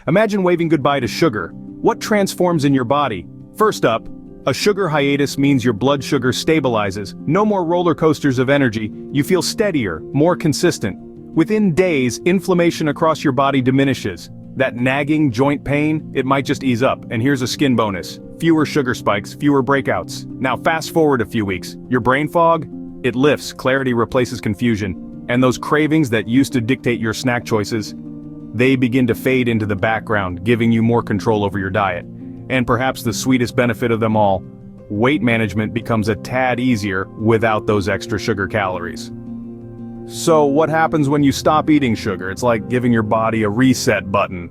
Imagine waving goodbye to sugar. What transforms in your body? First up, a sugar hiatus means your blood sugar stabilizes. No more roller coasters of energy, you feel steadier, more consistent. Within days, inflammation across your body diminishes. That nagging joint pain, it might just ease up, and here's a skin bonus. Fewer sugar spikes, fewer breakouts. Now fast forward a few weeks. Your brain fog? It lifts, clarity replaces confusion. And those cravings that used to dictate your snack choices, they begin to fade into the background, giving you more control over your diet. And perhaps the sweetest benefit of them all, weight management becomes a tad easier without those extra sugar calories. So what happens when you stop eating sugar? It's like giving your body a reset button.